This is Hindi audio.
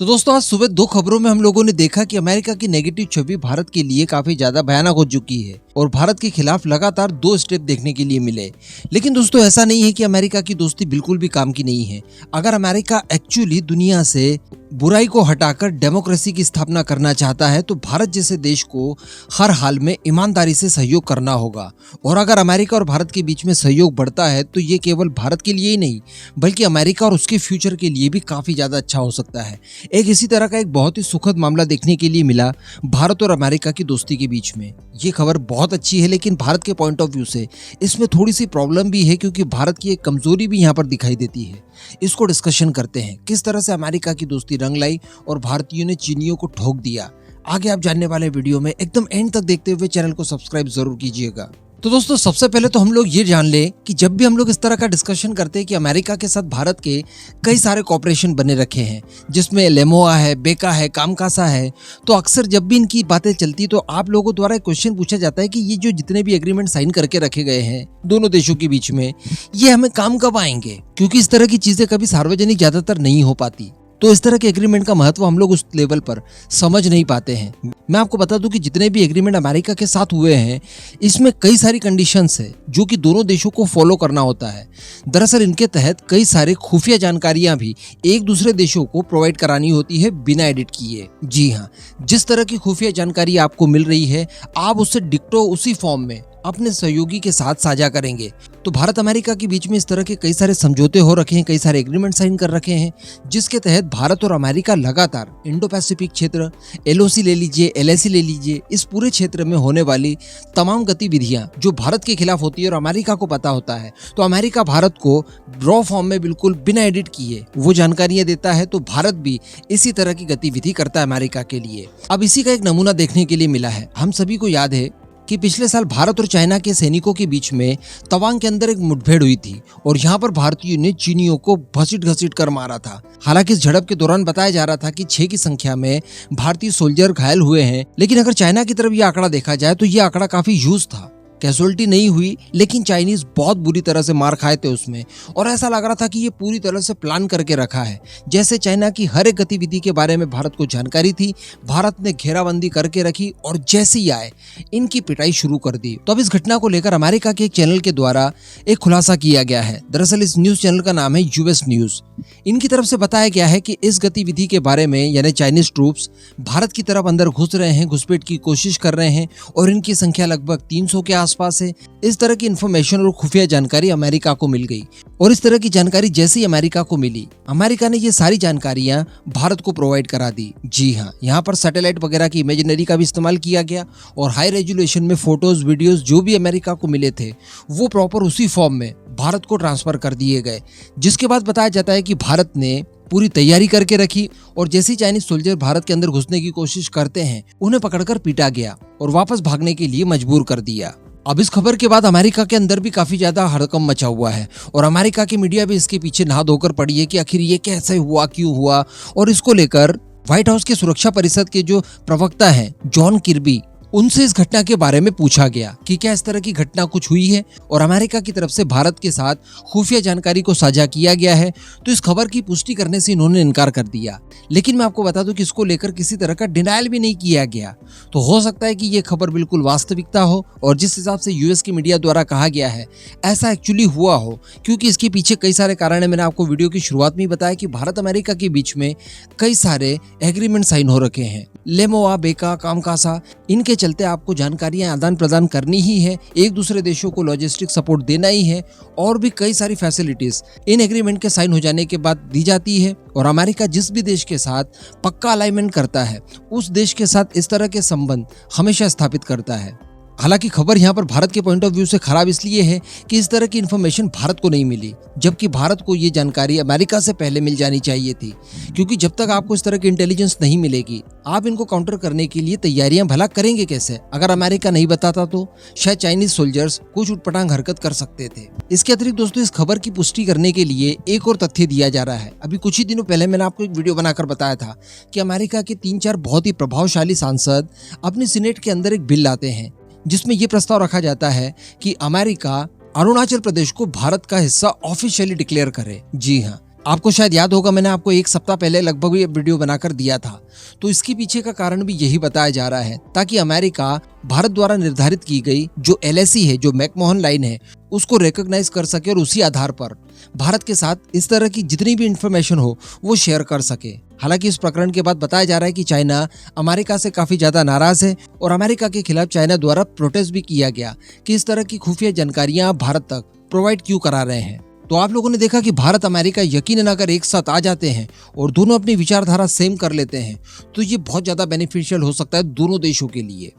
तो दोस्तों आज सुबह दो खबरों में हम लोगों ने देखा कि अमेरिका की नेगेटिव छवि भारत के लिए काफी ज्यादा भयानक हो चुकी है और भारत के खिलाफ लगातार दो स्टेप देखने के लिए मिले। लेकिन दोस्तों ऐसा नहीं है कि अमेरिका की दोस्ती बिल्कुल भी काम की नहीं है। अगर अमेरिका एक्चुअली दुनिया से बुराई को हटाकर डेमोक्रेसी की स्थापना करना चाहता है तो भारत जैसे देश को हर हाल में ईमानदारी से सहयोग करना होगा। और अगर अमेरिका और भारत के बीच में सहयोग बढ़ता है तो ये केवल भारत के लिए ही नहीं बल्कि अमेरिका और उसके फ्यूचर के लिए भी काफी ज्यादा अच्छा हो सकता है। एक इसी तरह का एक बहुत ही सुखद मामला देखने के लिए मिला भारत और अमेरिका की दोस्ती के बीच में। ये खबर बहुत अच्छी है लेकिन भारत के पॉइंट ऑफ व्यू से इसमें थोड़ी सी प्रॉब्लम भी है क्योंकि भारत की एक कमजोरी भी यहाँ पर दिखाई देती है। इसको डिस्कशन करते हैं किस तरह से अमेरिका की दोस्ती रंग लाई और भारतीयों ने चीनियों को ठोक दिया। आगे आप जानने वाले वीडियो में एकदम एंड तक देखते हुए चैनल को सब्सक्राइब जरूर कीजिएगा। तो दोस्तों सबसे पहले तो हम लोग ये जान लें कि जब भी हम लोग इस तरह का डिस्कशन करते हैं कि अमेरिका के साथ भारत के कई सारे कॉपरेशन बने रखे हैं जिसमें लेमोआ है, बेका है, कामकासा है, तो अक्सर जब भी इनकी बातें चलती तो आप लोगों द्वारा एक क्वेश्चन पूछा जाता है कि ये जो जितने भी एग्रीमेंट साइन करके रखे गए हैं दोनों देशों के बीच में ये हमें काम कब आएंगे, क्योंकि इस तरह की चीजें कभी सार्वजनिक ज्यादातर नहीं हो पाती। तो इस तरह के एग्रीमेंट का महत्व हम लोग उस लेवल पर समझ नहीं पाते हैं। मैं आपको बता दूं कि जितने भी एग्रीमेंट अमेरिका के साथ हुए हैं इसमें कई सारी कंडीशंस है जो कि दोनों देशों को फॉलो करना होता है। दरअसल इनके तहत कई सारे खुफिया जानकारियां भी एक दूसरे देशों को प्रोवाइड करानी होती है बिना एडिट किए। जी हाँ, जिस तरह की खुफिया जानकारी आपको मिल रही है आप उससे डिक्टो उसी फॉर्म में अपने सहयोगी के साथ साझा करेंगे। तो भारत अमेरिका के बीच में इस तरह के कई सारे समझौते हो रखे हैं, कई सारे एग्रीमेंट साइन कर रखे हैं जिसके तहत भारत और अमेरिका लगातार इंडो पैसिफिक क्षेत्र, LOC ले लीजिए, LAC ले लीजिए, इस पूरे क्षेत्र में होने वाली तमाम गतिविधियां जो भारत के खिलाफ होती है और अमेरिका को पता होता है तो अमेरिका भारत को रॉ फॉर्म में बिल्कुल बिना एडिट किए वो जानकारियां देता है। तो भारत भी इसी तरह की गतिविधि करता है अमेरिका के लिए। अब इसी का एक नमूना देखने के लिए मिला है। हम सभी को याद है कि पिछले साल भारत और चाइना के सैनिकों के बीच में तवांग के अंदर एक मुठभेड़ हुई थी और यहाँ पर भारतीयों ने चीनियों को घसीट कर मारा था। हालांकि इस झड़प के दौरान बताया जा रहा था कि 6 की संख्या में भारतीय सोल्जर घायल हुए हैं, लेकिन अगर चाइना की तरफ यह आंकड़ा देखा जाए तो यह आंकड़ा काफी ह्यूज था। कैजुअलिटी नहीं हुई लेकिन चाइनीज बहुत बुरी तरह से मार खाए थे उसमें और ऐसा लग रहा था कि ये पूरी तरह से प्लान करके रखा है। जैसे चाइना की हर एक गतिविधि के बारे में भारत को जानकारी थी, भारत ने घेराबंदी करके रखी और जैसे ही आए इनकी पिटाई शुरू कर दी। तो अब इस घटना को लेकर अमेरिका के एक चैनल के द्वारा एक खुलासा किया गया है। दरअसल इस न्यूज चैनल का नाम है US न्यूज। इनकी तरफ से बताया गया है कि इस गतिविधि के बारे में यानी चाइनीज ट्रूप्स भारत की तरफ अंदर घुस रहे हैं, घुसपैठ की कोशिश कर रहे हैं और इनकी संख्या लगभग 300 के आसपास है। इस तरह की इंफॉर्मेशन और खुफिया जानकारी अमेरिका को मिल गई और इस तरह की जानकारी जैसे ही अमेरिका को मिली अमेरिका ने ये सारी जानकारियां भारत को प्रोवाइड करा दी। जी हाँ, यहाँ पर सैटेलाइट वगैरह की इमेजिनरी का भी इस्तेमाल किया गया और हाई रेजोल्यूशन में फोटोज वीडियोस जो भी अमेरिका को मिले थे वो प्रॉपर उसी फॉर्म में भारत को ट्रांसफर कर दिए गए। जिसके बाद बताया जाता है कि भारत ने पूरी तैयारी करके रखी और जैसे चाइनीज सोल्जर भारत के अंदर घुसने की कोशिश करते हैं उन्हें पकड़कर पीटा गया और वापस भागने के लिए मजबूर कर दिया। अब इस खबर के बाद अमेरिका के अंदर भी काफी ज्यादा हड़कंप मचा हुआ है और अमेरिका की मीडिया भी इसके पीछे नहा धोकर पड़ी है कि आखिर ये कैसे हुआ, क्यों हुआ। और इसको लेकर व्हाइट हाउस के सुरक्षा परिषद के जो प्रवक्ता हैं जॉन किर्बी, उनसे इस घटना के बारे में पूछा गया कि क्या इस तरह की घटना कुछ हुई है और अमेरिका की तरफ से भारत के साथ खुफिया जानकारी को साझा किया गया है। तो इस खबर की पुष्टि करने से इन्होंने इनकार कर दिया। लेकिन मैं आपको बता दूं कि इसको लेकर किसी तरह का डिनायल भी नहीं किया गया। तो हो सकता है कि ये खबर बिल्कुल वास्तविकता हो और जिस हिसाब से US की मीडिया द्वारा कहा गया है ऐसा एक्चुअली हुआ हो, क्योंकि इसके पीछे कई सारे कारण है। मैंने आपको वीडियो की शुरुआत में बताया कि भारत अमेरिका के बीच में कई सारे एग्रीमेंट साइन हो रखे हैं, लेमोआ, बेका, कामकासा, इनके चलते आपको जानकारियां आदान प्रदान करनी ही है, एक दूसरे देशों को लॉजिस्टिक सपोर्ट देना ही है और भी कई सारी फैसिलिटीज इन एग्रीमेंट के साइन हो जाने के बाद दी जाती है। और अमेरिका जिस भी देश के साथ पक्का अलाइनमेंट करता है उस देश के साथ इस तरह के संबंध हमेशा स्थापित करता है। हालांकि खबर यहाँ पर भारत के पॉइंट ऑफ व्यू से खराब इसलिए है कि इस तरह की इन्फॉर्मेशन भारत को नहीं मिली, जबकि भारत को ये जानकारी अमेरिका से पहले मिल जानी चाहिए थी। क्योंकि जब तक आपको इस तरह की इंटेलिजेंस नहीं मिलेगी आप इनको काउंटर करने के लिए तैयारियां भला करेंगे कैसे। अगर अमेरिका नहीं बताता तो शायद चाइनीज सोल्जर्स कुछ उटपटांग हरकत कर सकते थे। इसके अतिरिक्त दोस्तों इस खबर की पुष्टि करने के लिए एक और तथ्य दिया जा रहा है। अभी कुछ ही दिनों पहले मैंने आपको एक वीडियो बनाकर बताया था कि अमेरिका के 3-4 बहुत ही प्रभावशाली सांसद अपनी सीनेट के अंदर एक बिल लाते हैं जिसमें यह प्रस्ताव रखा जाता है कि अमेरिका अरुणाचल प्रदेश को भारत का हिस्सा ऑफिशियली डिक्लेयर करे। जी हाँ, आपको शायद याद होगा, मैंने आपको एक सप्ताह पहले लगभग ये वीडियो बनाकर दिया था। तो इसके पीछे का कारण भी यही बताया जा रहा है, ताकि अमेरिका भारत द्वारा निर्धारित की गई जो LAC है, जो मैकमोहन लाइन है, उसको रिकॉग्नाइज कर सके और उसी आधार पर भारत के साथ इस तरह की जितनी भी इंफॉर्मेशन हो वो शेयर कर सके। हालांकि इस प्रकरण के बाद बताया जा रहा है कि चाइना अमेरिका से काफी ज्यादा नाराज है और अमेरिका के खिलाफ चाइना द्वारा प्रोटेस्ट भी किया गया कि इस तरह की खुफिया जानकारियां आप भारत तक प्रोवाइड क्यों करा रहे हैं। तो आप लोगों ने देखा कि भारत अमेरिका यकीनन अगर एक साथ आ जाते हैं और दोनों अपनी विचारधारा सेम कर लेते हैं तो ये बहुत ज्यादा बेनिफिशियल हो सकता है दोनों देशों के लिए।